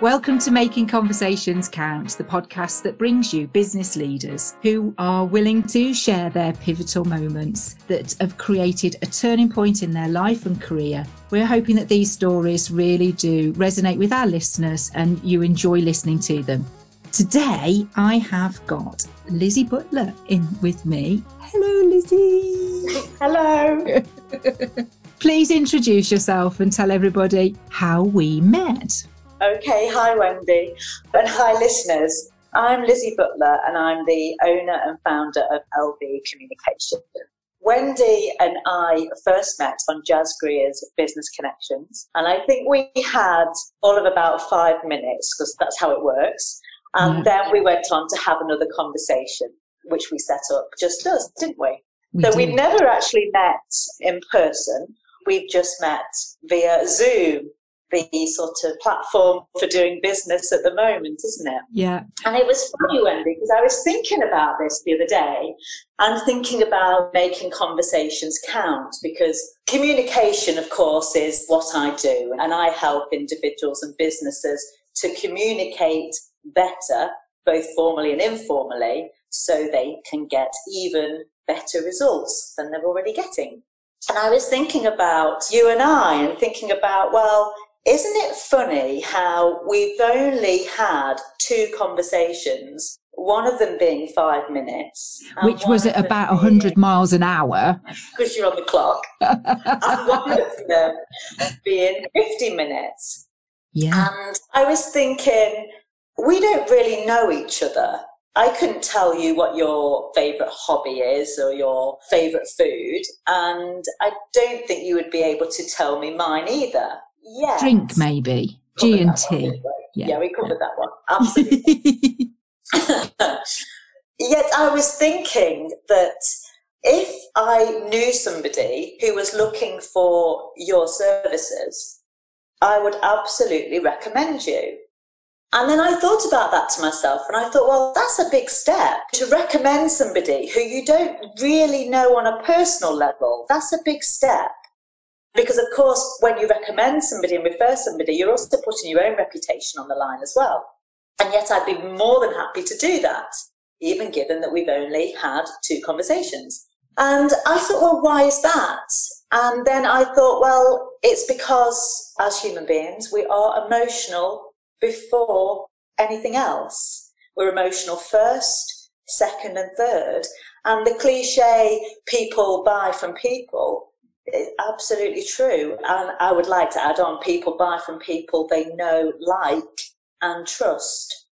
Welcome to Making Conversations Count, the podcast that brings you business leaders who are willing to share their pivotal moments that have created a turning point in their life and career. We're hoping that these stories really do resonate with our listeners and you enjoy listening to them. Today, I have got Lizzie Butler in with me. Hello, Lizzie. Hello. Please introduce yourself and tell everybody how we met. Okay, hi Wendy, and hi listeners. I'm Lizzie Butler and I'm the owner and founder of LV Communication. Wendy and I first met on Jazz Greer's Business Connections, and I think we had all of about 5 minutes because that's how it works. And then we went on to have another conversation, which we set up just us, didn't we? We've never actually met in person. We've just met via Zoom, the sort of platform for doing business at the moment, isn't it? Yeah. And it was funny, Wendy, because I was thinking about this the other day and thinking about making conversations count, because communication, of course, is what I do. And I help individuals and businesses to communicate better, both formally and informally, so they can get even better results than they're already getting. And I was thinking about you and I and thinking about, well, isn't it funny how we've only had 2 conversations, one of them being 5 minutes. Which was at about 100 miles an hour. Because you're on the clock. And one of them being 50 minutes. Yeah. And I was thinking, we don't really know each other. I couldn't tell you what your favourite hobby is or your favourite food. And I don't think you would be able to tell me mine either. Yes. Drink, maybe. G&T. Yeah, we covered that one. Absolutely. Yet I was thinking that if I knew somebody who was looking for your services, I would absolutely recommend you. And then I thought about that to myself and I thought, well, that's a big step to recommend somebody who you don't really know on a personal level. That's a big step. Because, of course, when you recommend somebody and refer somebody, you're also putting your own reputation on the line as well. And yet I'd be more than happy to do that, even given that we've only had 2 conversations. And I thought, well, why is that? And then I thought, well, it's because as human beings, we are emotional before anything else. We're emotional first, second and third. And the cliche, people buy from people, is absolutely true. And I would like to add on, people buy from people they know, like and trust.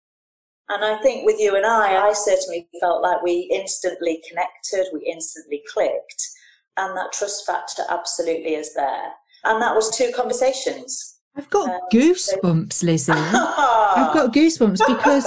And I think with you and I certainly felt like we instantly connected, we instantly clicked, and that trust factor absolutely is there. And that was 2 conversations. I've got goosebumps, Lizzie. I've got goosebumps because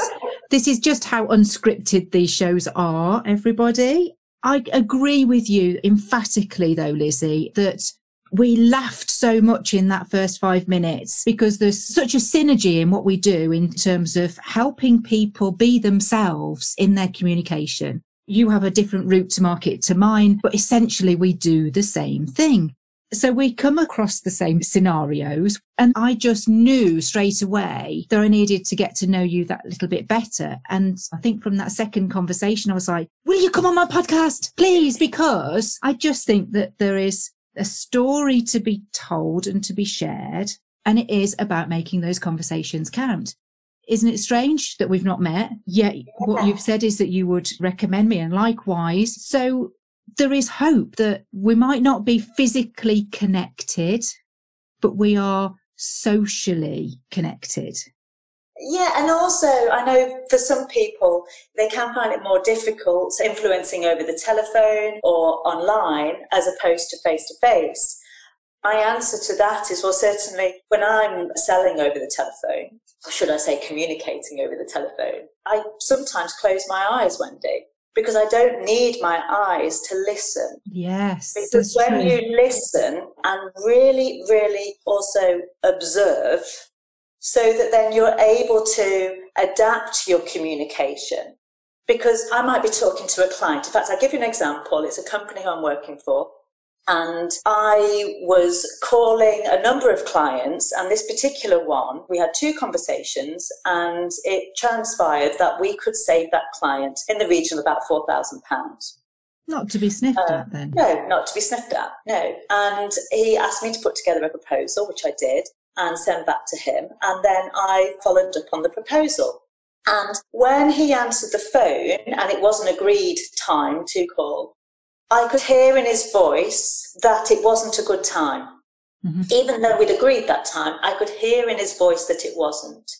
this is just how unscripted these shows are, everybody. I agree with you emphatically, though, Lizzie, that we laughed so much in that first 5 minutes because there's such a synergy in what we do in terms of helping people be themselves in their communication. You have a different route to market to mine, but essentially we do the same thing. So we come across the same scenarios, and I just knew straight away that I needed to get to know you that little bit better. And I think from that second conversation, I was like, will you come on my podcast, please? Because I just think that there is a story to be told and to be shared, and it is about making those conversations count. Isn't it strange that we've not met? Yet what you've said is that you would recommend me, and likewise. So there is hope that we might not be physically connected, but we are socially connected. Yeah, and also I know for some people, they can find it more difficult influencing over the telephone or online as opposed to face-to-face. My answer to that is, well, certainly when I'm selling over the telephone, or should I say communicating over the telephone, I sometimes close my eyes, Wendy, because I don't need my eyes to listen. Yes. Because when you listen and really, really also observe, so that then you're able to adapt your communication. Because I might be talking to a client. In fact, I'll give you an example. It's a company who I'm working for. And I was calling a number of clients, and this particular one, we had 2 conversations, and it transpired that we could save that client in the region of about £4,000. Not to be sniffed at then? No, not to be sniffed at, no. And he asked me to put together a proposal, which I did, and send back to him. And then I followed up on the proposal. And when he answered the phone, and it was an agreed time to call, I could hear in his voice that it wasn't a good time. Mm-hmm. Even though we'd agreed that time, I could hear in his voice that it wasn't.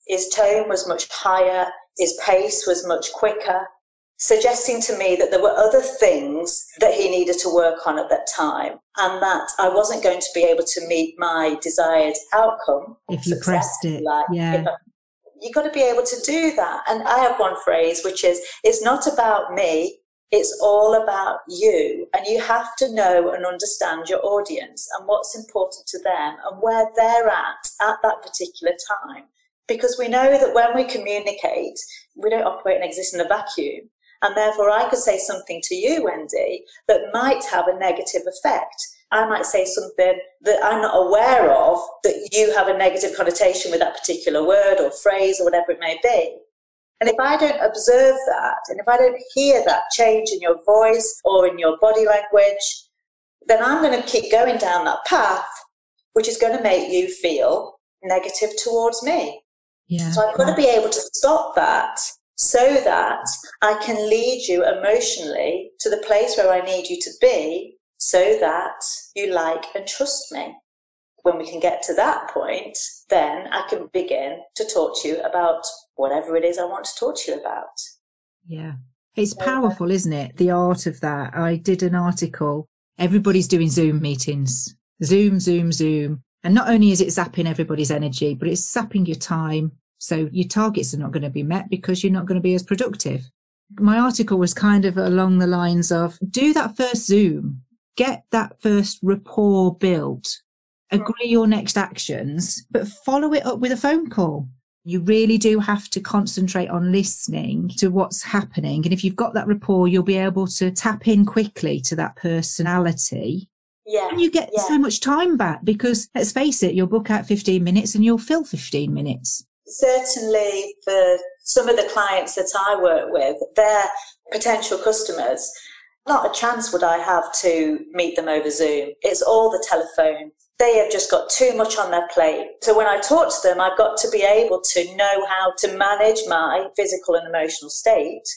His tone was much higher, his pace was much quicker, suggesting to me that there were other things that he needed to work on at that time, and that I wasn't going to be able to meet my desired outcome. If you pressed it, You've got to be able to do that. And I have one phrase, which is, it's not about me, it's all about you. And you have to know and understand your audience and what's important to them and where they're at that particular time. Because we know that when we communicate, we don't operate and exist in a vacuum. And therefore I could say something to you, Wendy, that might have a negative effect. I might say something that I'm not aware of, that you have a negative connotation with that particular word or phrase or whatever it may be. And if I don't observe that, and if I don't hear that change in your voice or in your body language, then I'm going to keep going down that path, which is going to make you feel negative towards me. Yeah. So I've got to be able to stop that so that I can lead you emotionally to the place where I need you to be, so that you like and trust me. When we can get to that point, then I can begin to talk to you about whatever it is I want to talk to you about. Yeah. It's powerful, isn't it? The art of that. I did an article. Everybody's doing Zoom meetings. Zoom. And not only is it zapping everybody's energy, but it's sapping your time. So your targets are not going to be met because you're not going to be as productive. My article was kind of along the lines of, do that first Zoom. Get that first rapport built. Agree your next actions, but follow it up with a phone call. You really do have to concentrate on listening to what's happening. And if you've got that rapport, you'll be able to tap in quickly to that personality. Yeah. And you get so much time back because, let's face it, you'll book out 15 minutes and you'll fill 15 minutes. Certainly for some of the clients that I work with, they're potential customers. Not a chance would I have to meet them over Zoom. It's all the telephone. They have just got too much on their plate. So when I talk to them, I've got to be able to know how to manage my physical and emotional state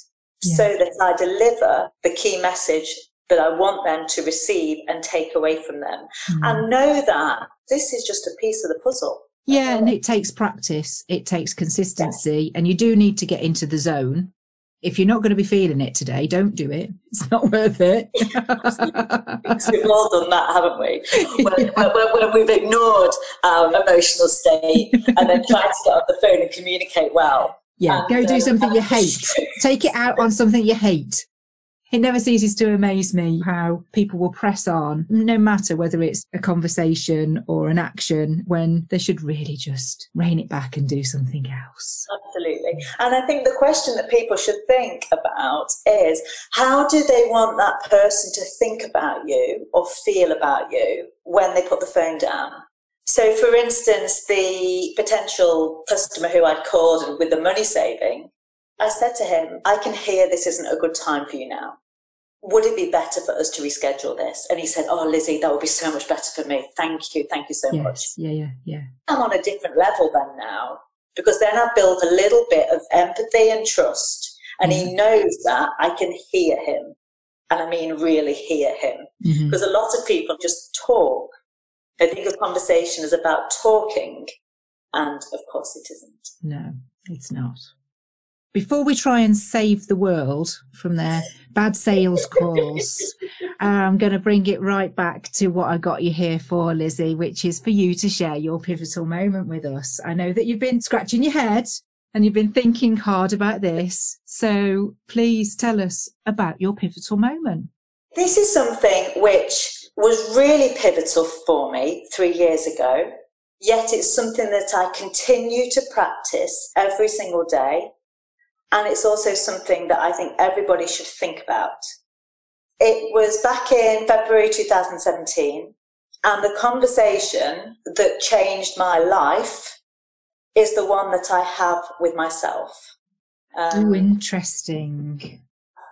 so that I deliver the key message that I want them to receive and take away from them. And know that this is just a piece of the puzzle. Yeah, and it takes practice. It takes consistency. And you do need to get into the zone. If you're not going to be feeling it today, don't do it. It's not worth it. We've all done that, haven't we? When we've ignored our emotional state and then tried to get on the phone and communicate well. Yeah, go do something you hate. Take it out on something you hate. It never ceases to amaze me how people will press on, no matter whether it's a conversation or an action, when they should really just rein it back and do something else. Absolutely. And I think the question that people should think about is, how do they want that person to think about you or feel about you when they put the phone down? So, for instance, the potential customer who I'd called and with the money saving, I said to him, I can hear this isn't a good time for you now. Would it be better for us to reschedule this? And he said, oh, Lizzie, that would be so much better for me. Thank you so much. Yeah. I'm on a different level then now, because then I've built a little bit of empathy and trust. And he knows that I can hear him. And I mean really hear him. Because a lot of people just talk. They think a conversation is about talking. And of course it isn't. No, it's not. Before we try and save the world from their bad sales calls, I'm going to bring it right back to what I got you here for, Lizzie, which is for you to share your pivotal moment with us. I know that you've been scratching your head and you've been thinking hard about this. So please tell us about your pivotal moment. This is something which was really pivotal for me 3 years ago, yet it's something that I continue to practice every single day. And it's also something that I think everybody should think about. It was back in February 2017, and the conversation that changed my life is the one that I have with myself. Interesting.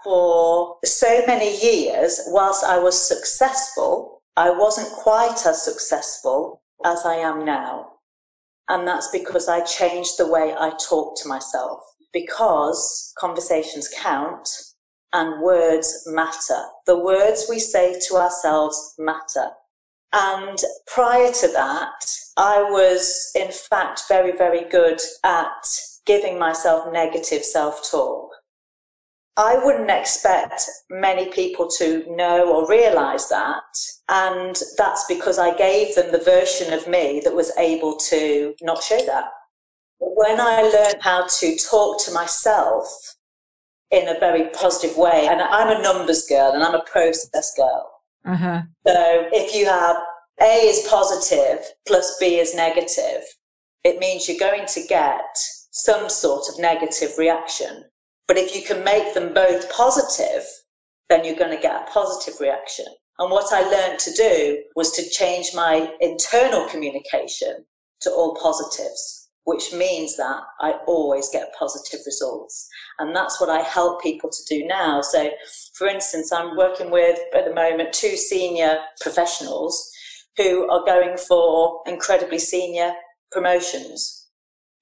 For so many years, whilst I was successful, I wasn't quite as successful as I am now. And that's because I changed the way I talk to myself. Because conversations count and words matter. The words we say to ourselves matter. And prior to that, I was in fact very, very good at giving myself negative self-talk. I wouldn't expect many people to know or realise that. And that's because I gave them the version of me that was able to not show that. When I learned how to talk to myself in a very positive way, and I'm a numbers girl and I'm a process girl. Uh-huh. So if you have A is positive plus B is negative, it means you're going to get some sort of negative reaction. But if you can make them both positive, then you're going to get a positive reaction. And what I learned to do was to change my internal communication to all positives, which means that I always get positive results. And that's what I help people to do now. So, for instance, I'm working with, at the moment, 2 senior professionals who are going for incredibly senior promotions.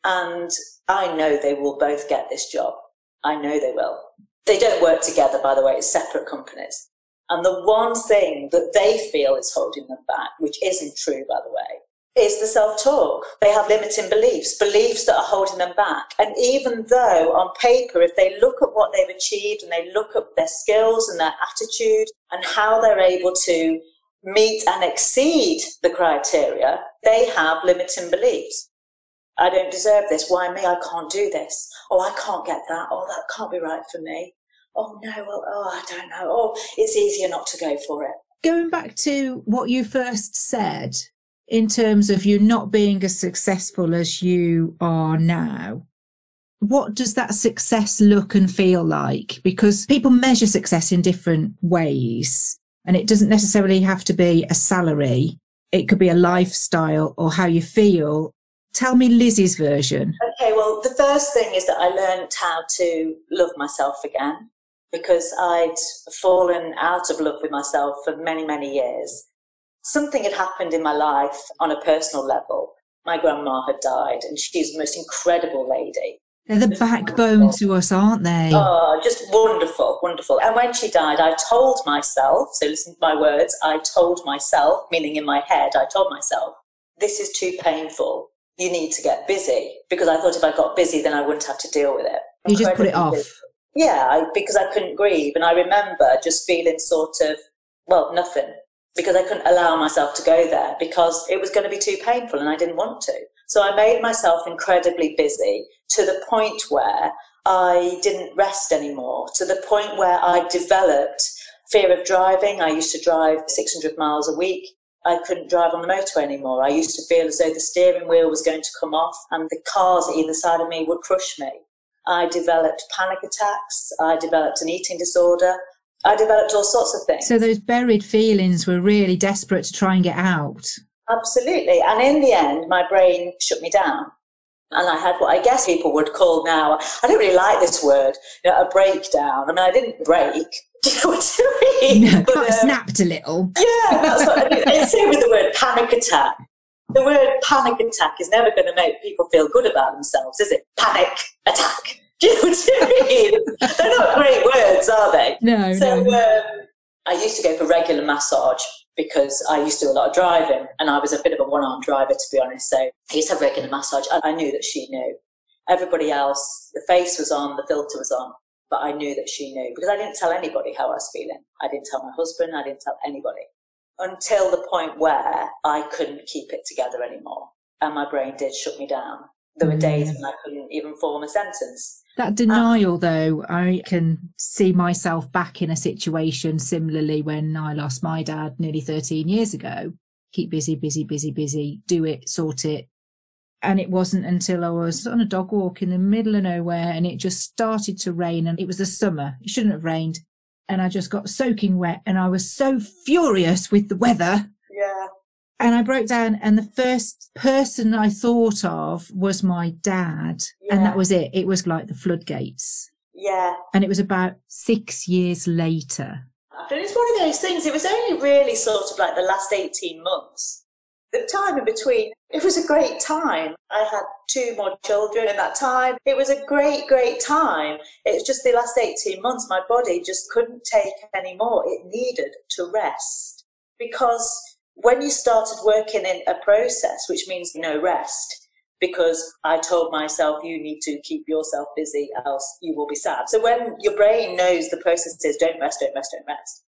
And I know they will both get this job. I know they will. They don't work together, by the way, it's separate companies. And the one thing that they feel is holding them back, which isn't true, by the way, is the self-talk. They have limiting beliefs that are holding them back. And even though on paper, if they look at what they've achieved and they look at their skills and their attitude and how they're able to meet and exceed the criteria, they have limiting beliefs. I don't deserve this. Why me? I can't do this. Oh, I can't get that. Oh, that can't be right for me. Oh, no. Well, I don't know. Oh, it's easier not to go for it. Going back to what you first said, in terms of you not being as successful as you are now, what does that success look and feel like? Because people measure success in different ways, and it doesn't necessarily have to be a salary. It could be a lifestyle or how you feel. Tell me Lizzie's version. Okay, well, the first thing is that I learned how to love myself again, because I'd fallen out of love with myself for many, many years. Something had happened in my life on a personal level. My grandma had died, and she's the most incredible lady. They're the backbone to us, aren't they? Oh, just wonderful, wonderful. And when she died, I told myself, so listen to my words, I told myself, meaning in my head, I told myself, this is too painful. You need to get busy, because I thought if I got busy, then I wouldn't have to deal with it. You just put it off. Yeah, because I couldn't grieve. And I remember just feeling sort of, well, nothing, because I couldn't allow myself to go there because it was going to be too painful and I didn't want to. So I made myself incredibly busy to the point where I didn't rest anymore, to the point where I developed fear of driving. I used to drive 600 miles a week. I couldn't drive on the motorway anymore. I used to feel as though the steering wheel was going to come off and the cars either side of me would crush me. I developed panic attacks. I developed an eating disorder. I developed all sorts of things. So those buried feelings were really desperate to try and get out. Absolutely. And in the end, my brain shut me down. And I had what I guess people would call now, I don't really like this word, a breakdown. I mean, I didn't break. Do you know what I mean? No, but snapped a little. Yeah, that's what I mean. It's same with the word panic attack. The word panic attack is never going to make people feel good about themselves, is it? Panic attack. Do you know what I mean? They're not great words, are they? No. I used to go for regular massage because I used to do a lot of driving and I was a bit of a one-arm driver, to be honest. So I used to have regular massage. I knew that she knew. Everybody else, the face was on, the filter was on. But I knew that she knew because I didn't tell anybody how I was feeling. I didn't tell my husband. I didn't tell anybody until the point where I couldn't keep it together anymore. And my brain did shut me down. There were days when I couldn't even form a sentence. That denial, though, I can see myself back in a situation similarly when I lost my dad nearly 13 years ago. Keep busy, busy, busy, busy, do it, sort it. And it wasn't until I was on a dog walk in the middle of nowhere and it just started to rain and it was the summer. It shouldn't have rained. and I just got soaking wet, and I was so furious with the weather. Yeah. And I broke down, and the first person I thought of was my dad. Yeah. And that was it. It was like the floodgates. Yeah. And it was about 6 years later. But it's one of those things, it was only really sort of like the last 18 months. The time in between, it was a great time. I had 2 more children in that time. It was a great, great time. It was just the last 18 months, my body just couldn't take any more. It needed to rest. Because when you started working in a process, which means no rest, because I told myself, you need to keep yourself busy, else you will be sad. So when your brain knows the process is don't rest, don't rest, don't rest,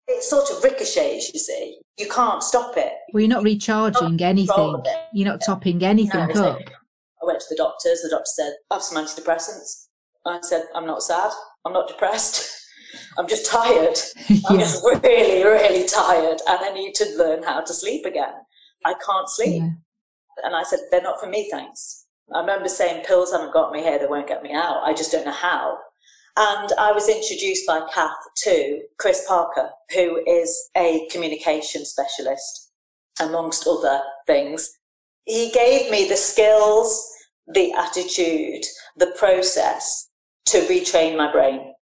it sort of ricochets, you see. You can't stop it. Well, you're not recharging anything. You're not topping anything up. I went to the doctors. The doctor said, I have some antidepressants. I said, I'm not sad. I'm not depressed. I'm just tired. I'm just really, really tired. And I need to learn how to sleep again. I can't sleep. Yeah. And I said, they're not for me, thanks. I remember saying pills haven't got me here, they won't get me out. I just don't know how. And I was introduced by Kath to Chris Parker, who is a communication specialist, amongst other things. He gave me the skills, the attitude, the process to retrain my brain.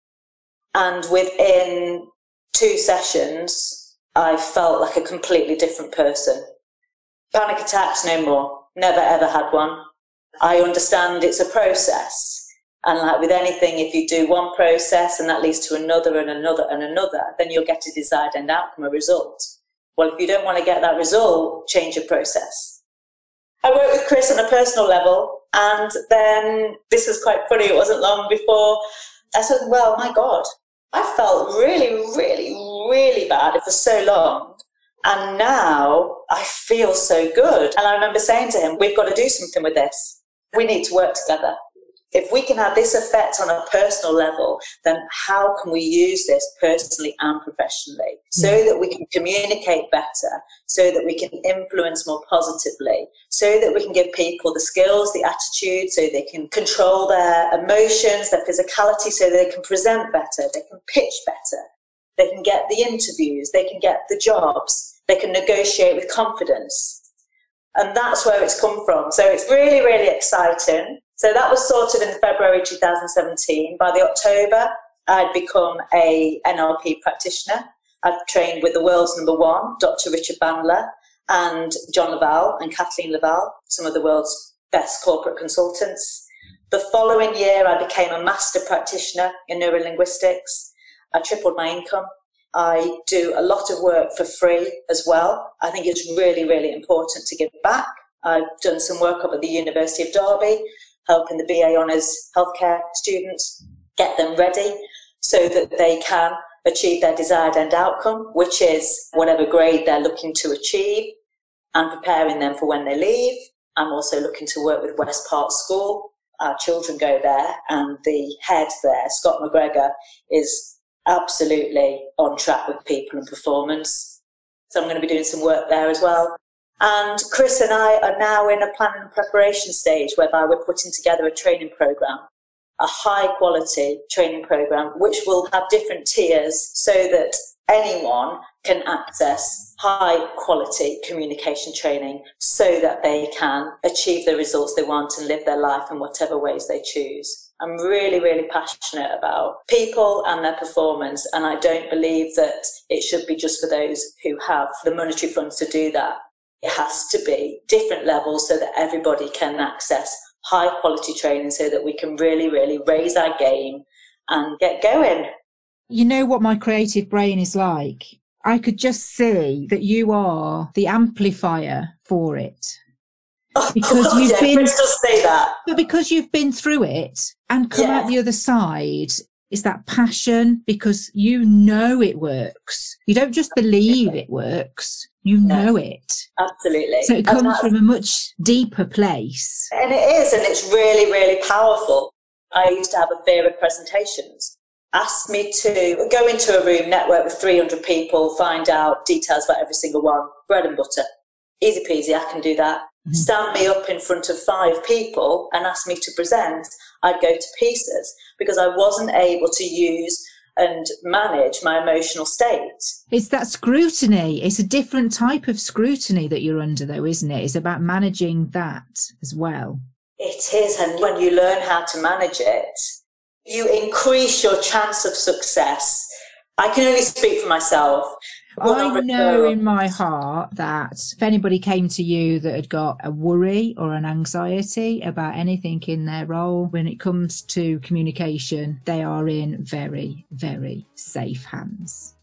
And within 2 sessions, I felt like a completely different person. Panic attacks, no more. Never, ever had one. I understand it's a process. And like with anything, if you do one process and that leads to another and another and another, then you'll get a desired end outcome, a result. Well, if you don't want to get that result, change your process. I worked with Chris on a personal level, and then this was quite funny. It wasn't long before I said, well, my God, I felt really, really, really bad for so long. And now I feel so good. And I remember saying to him, we've got to do something with this. We need to work together. If we can have this effect on a personal level, then how can we use this personally and professionally so that we can communicate better, so that we can influence more positively, so that we can give people the skills, the attitude, so they can control their emotions, their physicality, so they can present better, they can pitch better, they can get the interviews, they can get the jobs, they can negotiate with confidence. And that's where it's come from. So it's really, really exciting. So that was sort of in February 2017. By the October, I'd become a NLP practitioner. I'd trained with the world's #1, Dr. Richard Bandler, and John Laval and Kathleen Laval, some of the world's best corporate consultants. The following year, I became a master practitioner in neurolinguistics. I tripled my income. I do a lot of work for free as well. I think it's really, really important to give back. I've done some work up at the University of Derby, helping the BA Honours healthcare students, get them ready so that they can achieve their desired end outcome, which is whatever grade they're looking to achieve, and preparing them for when they leave. I'm also looking to work with West Park School. Our children go there, and the head there, Scott McGregor, is absolutely on track with people and performance. So I'm going to be doing some work there as well. And Chris and I are now in a planning and preparation stage whereby we're putting together a training program, a high quality training program, which will have different tiers so that anyone can access high quality communication training so that they can achieve the results they want and live their life in whatever ways they choose. I'm really, really passionate about people and their performance, and I don't believe that it should be just for those who have the monetary funds to do that. It has to be different levels so that everybody can access high quality training so that we can really, really raise our game and get going. You know what my creative brain is like? I could just see that you are the amplifier for it. Because you've been, just say that. But because you've been through it and come out the other side, it's that passion, because you know it works. You don't just believe it works, you know it. Absolutely. So it comes from a much deeper place. And it is, and it's really, really powerful. I used to have a fear of presentations. Ask me to go into a room, network with 300 people, find out details about every single one. Bread and butter. Easy peasy, I can do that. Stand me up in front of 5 people and ask me to present, I'd go to pieces because I wasn't able to use and manage my emotional state. It's that scrutiny. It's a different type of scrutiny that you're under, though, isn't it? It's about managing that as well. It is. And when you learn how to manage it, you increase your chance of success. I can only speak for myself. I know in my heart that if anybody came to you that had got a worry or an anxiety about anything in their role, when it comes to communication, they are in very, very safe hands.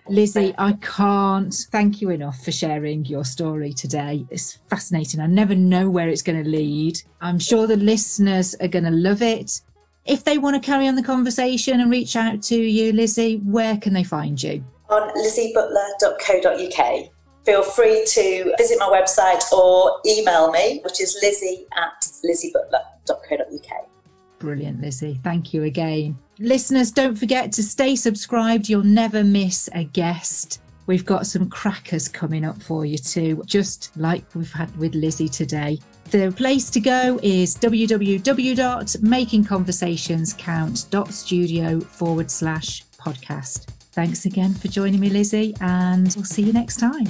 Lizzie, I can't thank you enough for sharing your story today. It's fascinating. I never know where it's going to lead. I'm sure the listeners are going to love it. If they want to carry on the conversation and reach out to you, Lizzie, where can they find you? On lizziebutler.co.uk. Feel free to visit my website or email me, which is lizzie@lizziebutler.co.uk. Brilliant, Lizzie. Thank you again. Listeners, don't forget to stay subscribed. You'll never miss a guest. We've got some crackers coming up for you too, just like we've had with Lizzie today. The place to go is www.makingconversationscount.studio/podcast. Thanks again for joining me, Lizzie, and we'll see you next time.